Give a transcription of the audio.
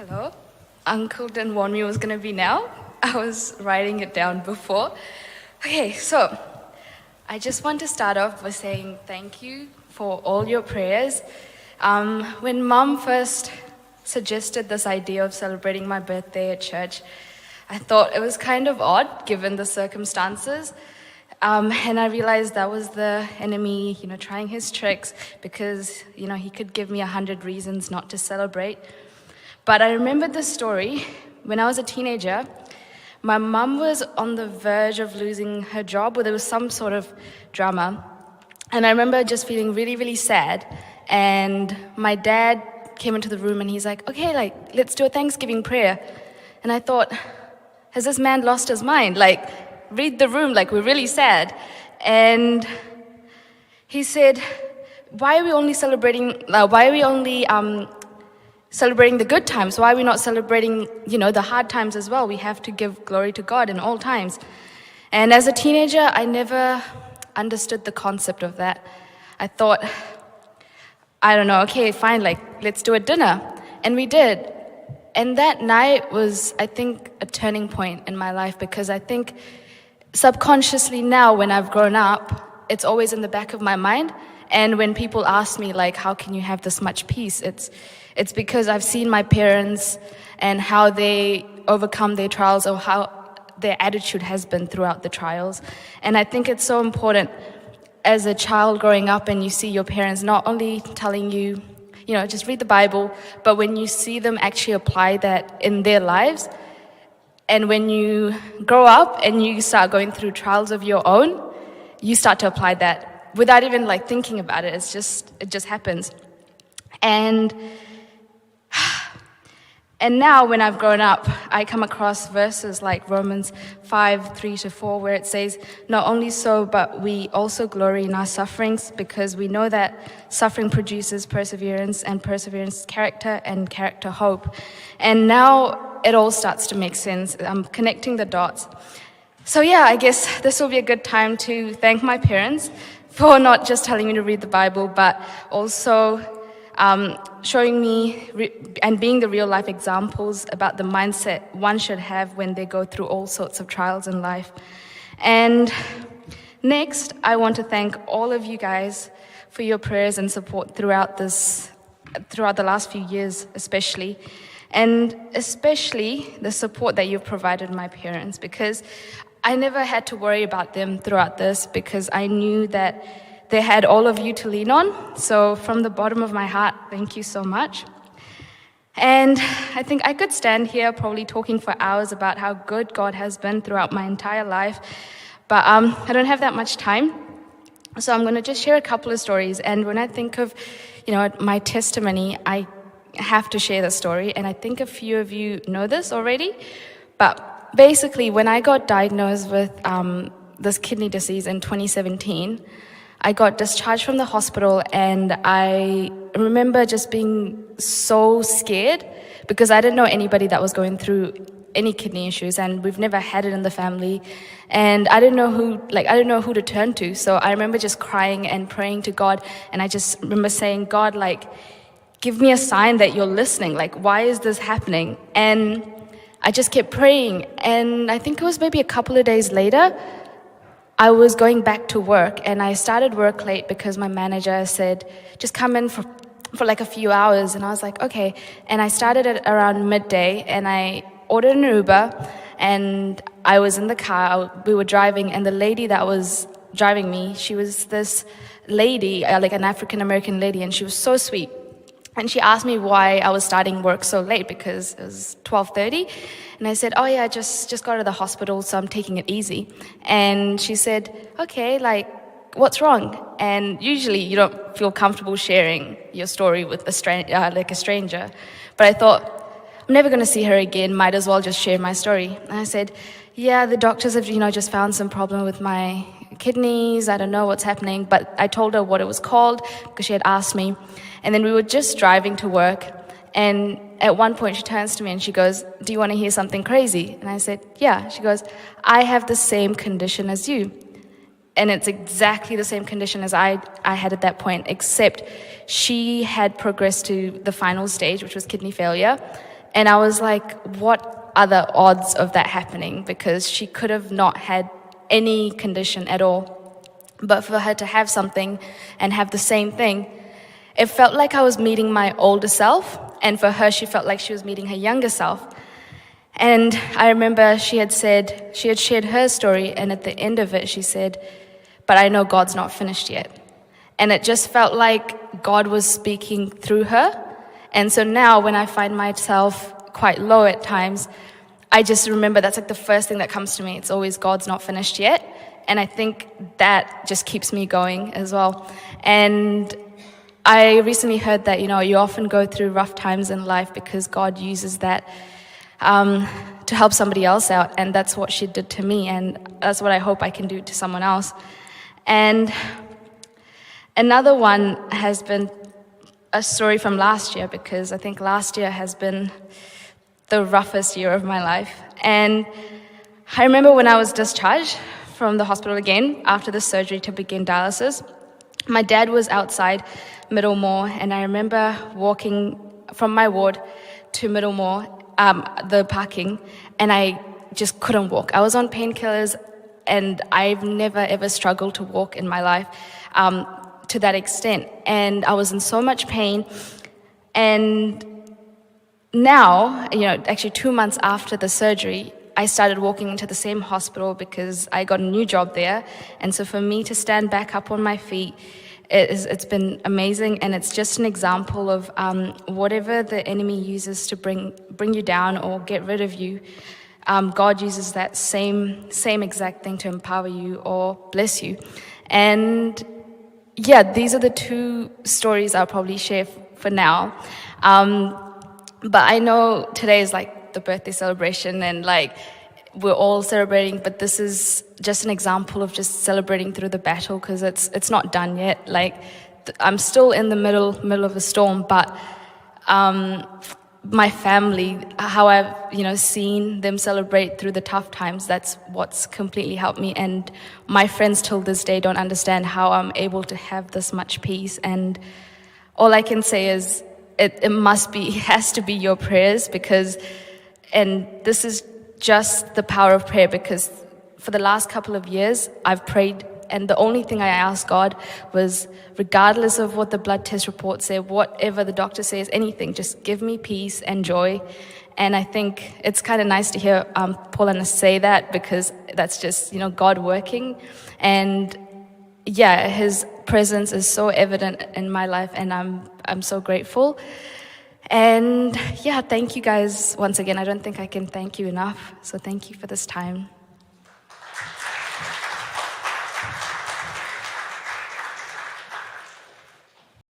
Hello. Uncle didn't warn me it was going to be now. I was writing it down before. Okay, so I just want to start off by saying thank you for all your prayers. When Mom first suggested this idea of celebrating my birthday at church, I thought it was kind of odd given the circumstances. And I realized that was the enemy, trying his tricks because, he could give me 100 reasons not to celebrate. But I remembered this story. When I was a teenager, my mum was on the verge of losing her job, or there was some sort of drama. And I remember just feeling really, really sad. And my dad came into the room and he's like, okay, let's do a Thanksgiving prayer. And I thought, has this man lost his mind? Read the room, we're really sad. And he said, why are we only celebrating the good times? Why are we not celebrating, the hard times as well? We have to give glory to God in all times. And as a teenager, I never understood the concept of that. I thought, I don't know, okay, fine, let's do a dinner. And we did. And that night was, I think, a turning point in my life, because I think subconsciously now, when I've grown up, it's always in the back of my mind. And when people ask me, how can you have this much peace? It's because I've seen my parents and how they overcome their trials, or how their attitude has been throughout the trials. And I think it's so important as a child growing up, and you see your parents not only telling you, just read the Bible, but when you see them actually apply that in their lives. And when you grow up and you start going through trials of your own, you start to apply that without even thinking about it. It just happens. And now when I've grown up, I come across verses like Romans 5:3-4, where it says, not only so, but we also glory in our sufferings, because we know that suffering produces perseverance, and perseverance character, and character hope. And now it all starts to make sense. I'm connecting the dots. So yeah, I guess this will be a good time to thank my parents for not just telling me to read the Bible, but also showing me and being the real life examples about the mindset one should have when they go through all sorts of trials in life. And next, I want to thank all of you guys for your prayers and support throughout the last few years, especially. And especially the support that you've provided my parents, because I never had to worry about them throughout this, because I knew that they had all of you to lean on. So from the bottom of my heart, thank you so much. And I think I could stand here probably talking for hours about how good God has been throughout my entire life, but I don't have that much time. So I'm going to just share a couple of stories. And when I think of, my testimony, I have to share the story. And I think a few of you know this already. But basically, when I got diagnosed with this kidney disease in 2017, I got discharged from the hospital, and I remember just being so scared because I didn't know anybody that was going through any kidney issues, and we've never had it in the family, and I didn't know who to turn to. So I remember just crying and praying to God, and I just remember saying, God, give me a sign that you're listening. Why is this happening? And I just kept praying, and I think it was maybe a couple of days later, I was going back to work, and I started work late because my manager said, just come in for a few hours. And I was like, okay. And I started at around midday, and I ordered an Uber, and I was in the car. We were driving, and the lady that was driving me, she was this lady, an African-American lady, and she was so sweet. And she asked me why I was starting work so late, because it was 12:30. And I said, oh yeah, I just got out of the hospital, so I'm taking it easy. And she said, okay, what's wrong? And usually you don't feel comfortable sharing your story with a stranger. But I thought, I'm never going to see her again, might as well just share my story. And I said, yeah, the doctors have, just found some problem with my kidneys. I don't know what's happening. But I told her what it was called, because she had asked me. And then we were just driving to work, and at one point she turns to me and she goes, do you want to hear something crazy? And I said, yeah. She goes, I have the same condition as you. And it's exactly the same condition as I had at that point, except she had progressed to the final stage, which was kidney failure. And I was like, what are the odds of that happening? Because she could have not had any condition at all. But for her to have something and have the same thing, it felt like I was meeting my older self, and for her, she felt like she was meeting her younger self. And I remember she had shared her story, and at the end of it, she said, but I know God's not finished yet. And it just felt like God was speaking through her. And so now when I find myself quite low at times, I just remember that's like the first thing that comes to me. It's always God's not finished yet. And I think that just keeps me going as well. And I recently heard that, you often go through rough times in life because God uses that to help somebody else out. And that's what she did to me. And that's what I hope I can do to someone else. And another one has been a story from last year, because I think last year has been the roughest year of my life. And I remember when I was discharged from the hospital again after the surgery to begin dialysis, my dad was outside Middlemore, and I remember walking from my ward to Middlemore, the parking, and I just couldn't walk. I was on painkillers, and I've never ever struggled to walk in my life to that extent. And I was in so much pain. And now, actually 2 months after the surgery, I started walking into the same hospital because I got a new job there. And so for me to stand back up on my feet, it's been amazing. And it's just an example of whatever the enemy uses to bring you down or get rid of you, God uses that same exact thing to empower you or bless you. And yeah, these are the two stories I'll probably share for now. But I know today is like the birthday celebration, and like we're all celebrating, but this is just an example of just celebrating through the battle, because it's not done yet. Like I'm still in the middle of a storm, but my family, how I've seen them celebrate through the tough times, that's what's completely helped me. And my friends till this day don't understand how I'm able to have this much peace. And all I can say is it has to be your prayers, and this is just the power of prayer, because for the last couple of years I've prayed, and the only thing I asked God was, regardless of what the blood test report said, whatever the doctor says, anything, just give me peace and joy. And I think it's kind of nice to hear Paulina say that, because that's just God working. And yeah, his presence is so evident in my life, and I'm so grateful. And yeah, thank you guys once again. I don't think I can thank you enough. So thank you for this time.